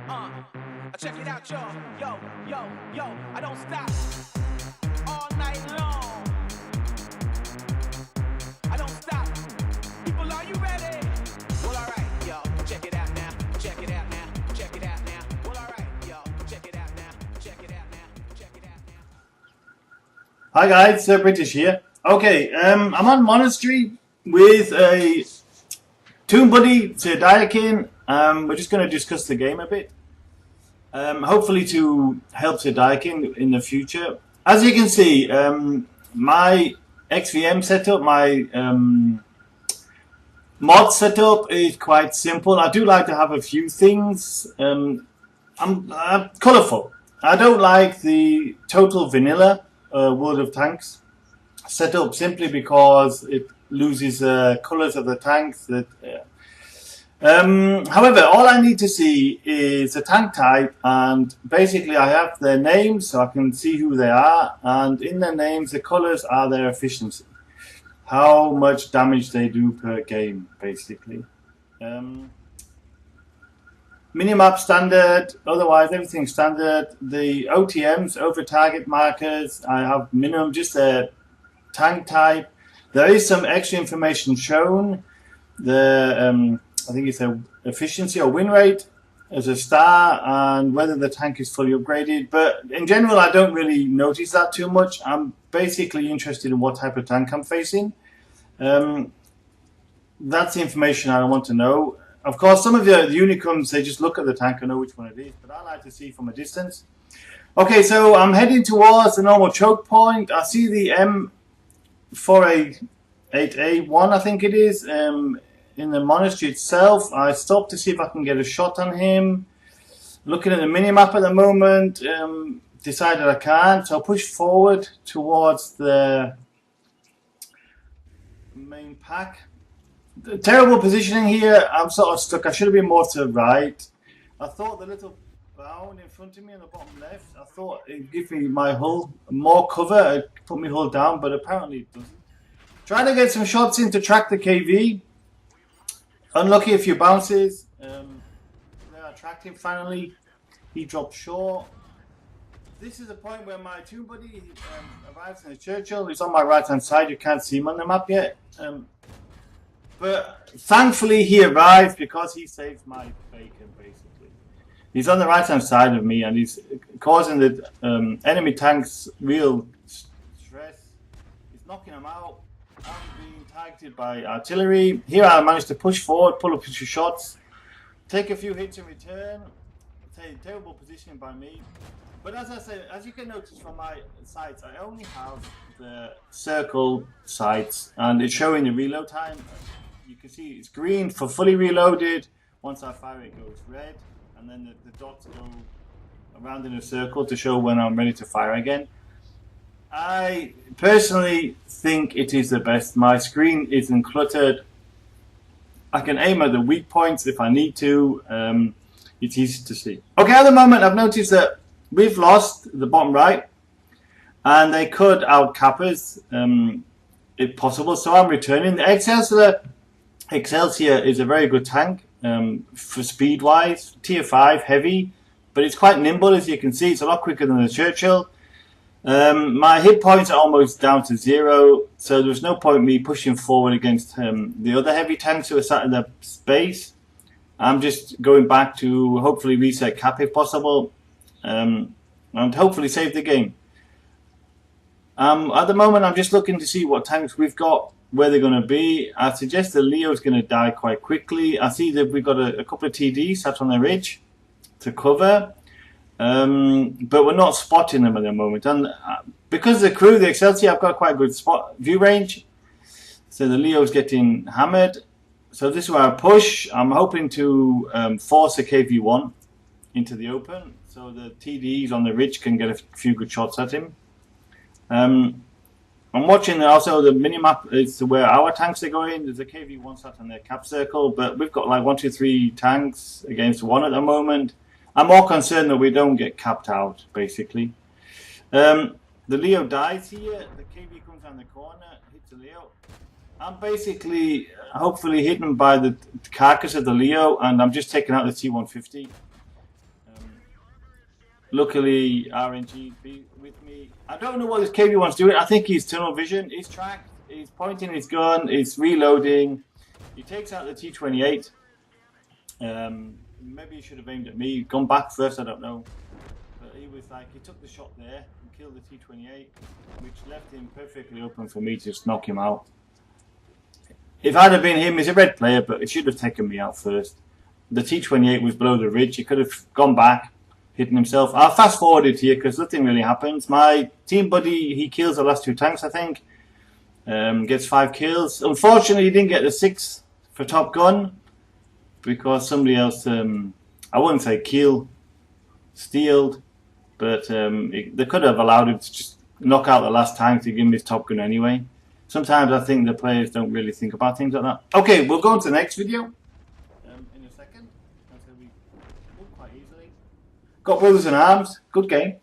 Check it out, y'all. Yo, I don't stop all night long. I don't stop. People, are you ready? Well, alright, yo, check it out now. Check it out now. Check it out now. Well, alright, yo, check it out now. Check it out now. Check it out now. Hi guys, Sir British here. Okay, I'm on Monastery with a Toon Buddy, Sir Direkin. We're just going to discuss the game a bit. Hopefully to help Sir Direkin in the future. As you can see, my XVM setup, my mod setup is quite simple. I do like to have a few things. I'm colourful. I don't like the total vanilla World of Tanks setup simply because it loses colours of the tanks. However, all I need to see is a tank type, and basically I have their names so I can see who they are, and in their names the colours are their efficiency, how much damage they do per game basically. Minimap standard, otherwise everything standard. The OTMs, over target markers, I have minimum, just a tank type. There is some extra information shown. I think it's a efficiency or win rate as a star, and whether the tank is fully upgraded. But in general, I don't really notice that too much. I'm basically interested in what type of tank I'm facing. That's the information I want to know. Of course, some of the Unicums, they just look at the tank and know which one it is, but I like to see from a distance. Okay, so I'm heading towards the normal choke point. I see the M4A8A1, I think it is, in the monastery itself. I stopped to see if I can get a shot on him. Looking at the minimap at the moment, decided I can't, so I'll push forward towards the main pack. Terrible positioning here. I'm sort of stuck. I should have been more to the right. I thought the little bound in front of me on the bottom left, I thought it'd give me my hull more cover, it'd put my hull down, but apparently it doesn't. Trying to get some shots in to track the KV. Unlucky a few bounces. They are tracked him finally. He dropped short. This is the point where my Toon Buddy arrives in the Churchill. He's on my right hand side. You can't see him on the map yet. But thankfully he arrived because he saved my bacon basically. He's on the right hand side of me and he's causing the enemy tanks real stress. He's knocking them out. I'm being targeted by artillery. Here I managed to push forward, pull up a few shots, take a few hits in return. Terrible positioning by me. But as I said, as you can notice from my sights, I only have the circle sights and it's showing the reload time. You can see it's green for fully reloaded. Once I fire it goes red, and then the dots go around in a circle to show when I'm ready to fire again. I personally think it is the best. My screen isn't cluttered. I can aim at the weak points if I need to. It's easy to see. Okay, at the moment I've noticed that we've lost the bottom right, and they could out-cap us if possible, so I'm returning. The Excelsior is a very good tank for speed-wise, tier 5, heavy, but it's quite nimble as you can see. It's a lot quicker than the Churchill. My hit points are almost down to 0, so there's no point me pushing forward against the other heavy tanks who are sat in the base. I'm just going back to hopefully reset cap if possible, and hopefully save the game. At the moment I'm just looking to see what tanks we've got, where they're going to be. I suggest the Leo's going to die quite quickly. I see that we've got a couple of TDs sat on the ridge to cover. But we're not spotting them at the moment, and because the crew, the Excelsior, I've got quite a good spot view range, so the Leo's getting hammered. So this is where I push. I'm hoping to force a KV1 into the open, so the TDs on the ridge can get a few good shots at him. I'm watching also the minimap is where our tanks are going. There's a KV1 sat on their cap circle, but we've got like 1, 2, 3 tanks against 1 at the moment. I'm more concerned that we don't get capped out, basically. The Leo dies here. The KV comes down the corner, hits the Leo. I'm basically, hopefully, hidden by the carcass of the Leo, and I'm just taking out the T-150. Luckily, RNG be with me. I don't know what this KB wants doing. I think he's tunnel vision. He's tracked. He's pointing his gun. He's reloading. He takes out the T28. Maybe he should have aimed at me. Gone back first. I don't know. But he was like, he took the shot there and killed the T28, which left him perfectly open for me to just knock him out. If I'd have been him, he's a red player, but it should have taken me out first. The T28 was below the ridge. He could have gone back, hitting himself. I'll fast forward it here because nothing really happens. My team buddy, he kills the last 2 tanks, I think. Gets 5 kills. Unfortunately, he didn't get the 6 for Top Gun because somebody else, I wouldn't say stealed, but they could have allowed him to just knock out the last tank to give him his Top Gun anyway. Sometimes I think the players don't really think about things like that. Okay, we'll go on to the next video in a second. So we move quite easily. Got Brothers in Arms. Good game.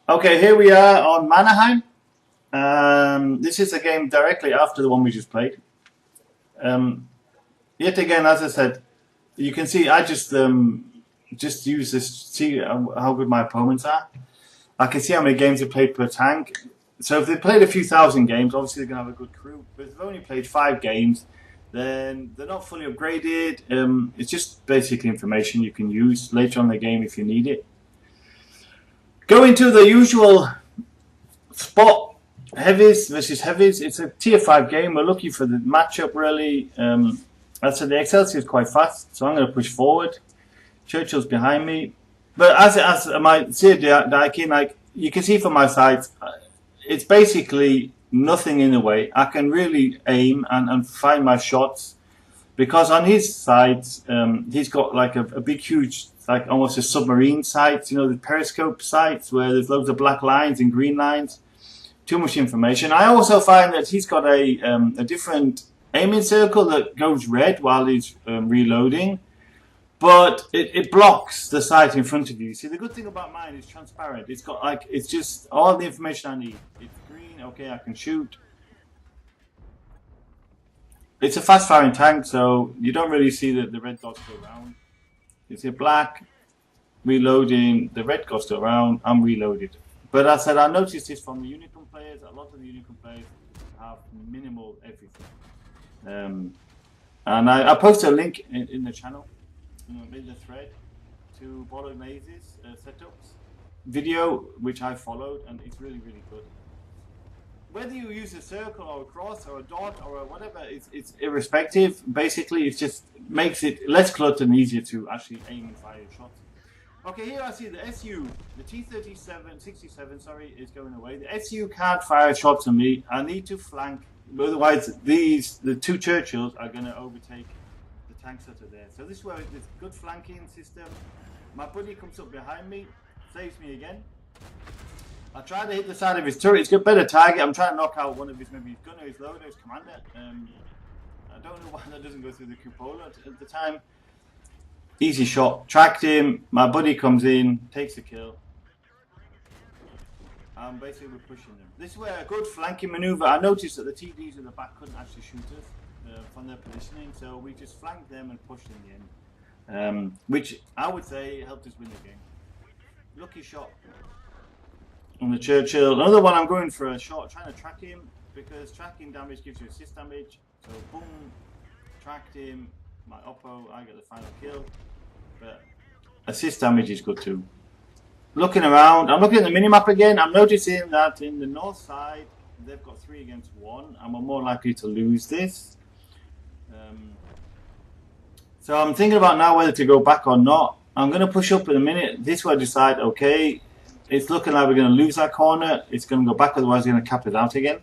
Okay, here we are on Mannerheim. This is a game directly after the one we just played. Yet again, as I said, you can see I just use this to see how good my opponents are. I can see how many games they played per tank. So if they played a few thousand games, obviously they're going to have a good crew. But if they've only played 5 games, then they're not fully upgraded. It's just basically information you can use later on in the game if you need it. Going to the usual spot, heavies versus heavies. It's a tier 5 game. We're looking for the matchup really. I said the Excelsior is quite fast, so I'm going to push forward. Churchill's behind me. But as my Sir Direkin, like you can see from my side, it's basically nothing in the way. I can really aim and find my shots because on his side, he's got like a big, huge, like almost a submarine sight, you know, the periscope sights where there's loads of black lines and green lines. Too much information. I also find that he's got a different aiming circle that goes red while he's reloading. But it blocks the sight in front of you. See, the good thing about mine is transparent. It's got like, it's just all the information I need. It's green, okay, I can shoot. It's a fast firing tank, so you don't really see the red dots go around. You see black, reloading, the red dots go around, I'm reloaded. But as I said, I noticed this from the Unicorn players. A lot of the Unicorn players have minimal everything. And I posted a link in the channel. In the thread to Bolognese's setups video, which I followed, and it's really, really good. Whether you use a circle or a cross or a dot or whatever, it's irrespective. Basically, it just makes it less cluttered and easier to actually aim and fire shots. Okay, here I see the SU, the T-67, sorry, is going away. The SU can't fire shots on me. I need to flank, otherwise the 2 Churchills are going to overtake tanks that are there. So this is where there's good flanking system. My buddy comes up behind me, saves me again. I try to hit the side of his turret. He's got a better target. I'm trying to knock out one of his, maybe his gunner, his loader, his commander. I don't know why that doesn't go through the cupola at the time. Easy shot. Tracked him. My buddy comes in, takes the kill. And basically we're pushing them. This is where a good flanking maneuver. I noticed that the TDs in the back couldn't actually shoot us from their positioning, so we just flanked them and pushed in the end, which I would say helped us win the game. Lucky shot on the Churchill. Another one, I'm going for a shot, trying to track him because tracking damage gives you assist damage. So boom, tracked him. My oppo, I get the final kill, but assist damage is good too. Looking around, I'm looking at the minimap again. I'm noticing that in the north side they've got 3 against 1, and we're more likely to lose this. So I'm thinking about now whether to go back or not. I'm going to push up in a minute. This will decide, okay, it's looking like we're going to lose that corner. It's going to go back, otherwise we're going to cap it out again.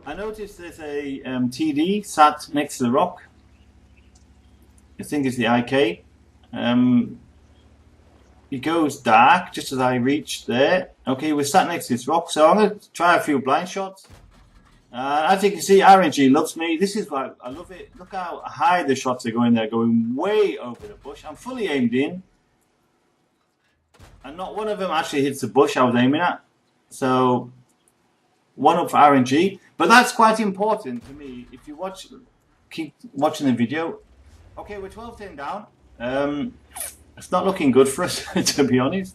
I noticed there's a TD sat next to the rock. I think it's the IK. It goes dark just as I reach there. Okay, we're sat next to this rock, so I'm going to try a few blind shots. As you can see, RNG loves me. This is why I love it. Look how high the shots are going there, going way over the bush. I'm fully aimed in. And not one of them actually hits the bush I was aiming at. So, 1 up for RNG. But that's quite important to me. If you watch keep watching the video. Okay, we're 12-10 down. It's not looking good for us, to be honest.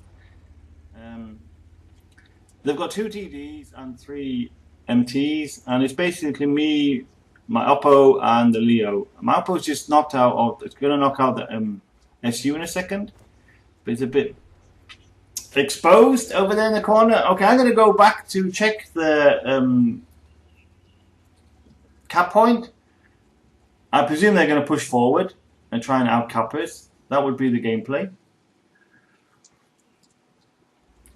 They've got 2 TDs and 3 MTs, and it's basically me, my Oppo, and the Leo. My Oppo's just knocked out of. It's going to knock out the SU in a second, but it's a bit exposed over there in the corner. Okay, I'm going to go back to check the cap point. I presume they're going to push forward and try and out-cap us. That would be the gameplay.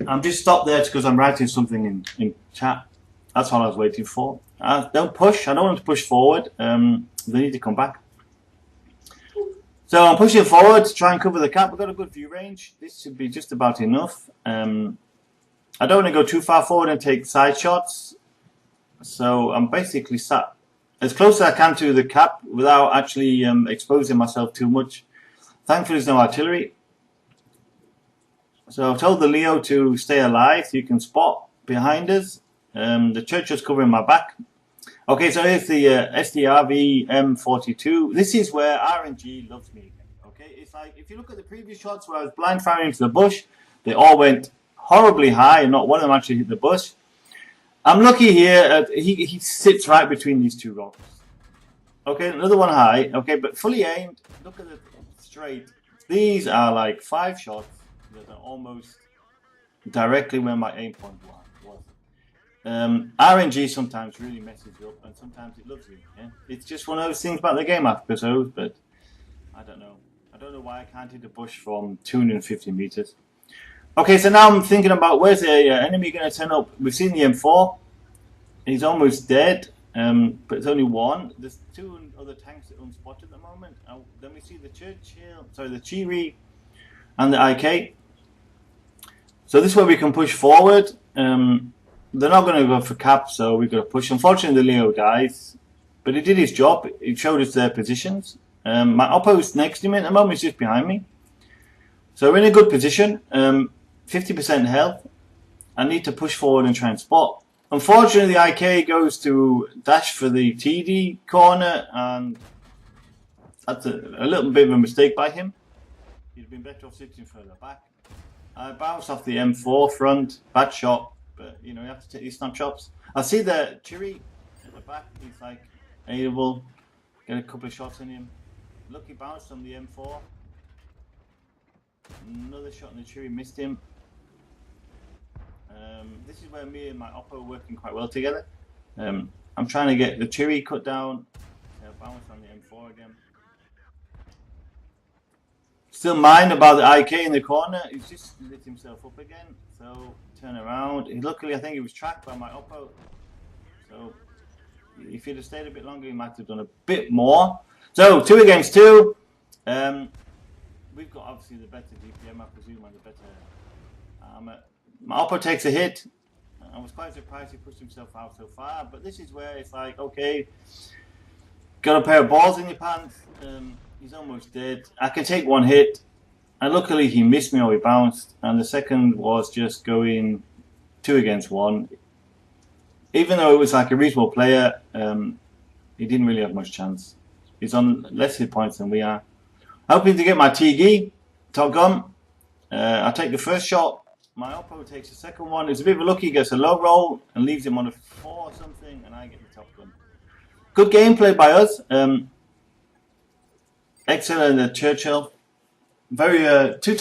I'm just stopped there because I'm writing something in chat. That's all I was waiting for. Don't push. I don't want to push forward. They need to come back. So I'm pushing forward to try and cover the cap. We've got a good view range. This should be just about enough. I don't want to go too far forward and take side shots. So I'm basically sat as close as I can to the cap without actually exposing myself too much. Thankfully, there's no artillery. So I've told the Leo to stay alive so you can spot behind us. The Churchill's covering my back. Okay, so here's the SDRV M42. This is where RNG loves me again. Okay, it's like if you look at the previous shots where I was blind firing into the bush, they all went horribly high and not one of them actually hit the bush. I'm lucky here. He sits right between these 2 rocks. Okay, another one high. Okay, but fully aimed. Look at the straight. These are like 5 shots that are almost directly where my aim point was. RNG sometimes really messes you up, and sometimes it loves you. Yeah? It's just one of those things about the game, I suppose. But I don't know. I don't know why I can't hit the bush from 250 meters. Okay, so now I'm thinking about where's the enemy going to turn up. We've seen the M4. He's almost dead, but it's only one. There's 2 other tanks that are unspotted at the moment. Then we see the the Chiri and the IK. So this way we can push forward. They're not going to go for cap, so we've got to push. Unfortunately, the Leo dies, but he did his job. He showed us their positions. My Oppo's next to me at the moment, is just behind me. So we're in a good position. 50% health. I need to push forward and try and spot. Unfortunately, the IK goes to dash for the TD corner, and that's a little bit of a mistake by him. He'd been better off sitting further back. I bounce off the M4 front, bad shot, but you know, you have to take these snapshots. I see the Chiri at the back, he's like able, get a couple of shots in him. Lucky bounce on the M4. Another shot on the Chiri, missed him. This is where me and my Oppo are working quite well together. I'm trying to get the Chiri cut down. Bounce on the M4 again. Still mind about the IK in the corner. He's just lit himself up again. So turn around. Luckily, I think he was tracked by my Oppo. So if he'd have stayed a bit longer, he might have done a bit more. So 2 against 2. We've got obviously the better DPM, I presume, and the better armor. My Oppo takes a hit. I was quite surprised he pushed himself out so far, but this is where it's like, okay, got a pair of balls in your pants. He's almost dead. I can take 1 hit, and luckily he missed me or he bounced, and the second was just going 2 against 1. Even though it was like a reasonable player, he didn't really have much chance. He's on less hit points than we are. Hoping to get my TG, top gun. I take the first shot. My Oppo takes the second one. It's a bit of a lucky, he gets a low roll and leaves him on a 4 or something, and I get the top gun. Good gameplay by us. Excellent, Churchill. Very 2 times.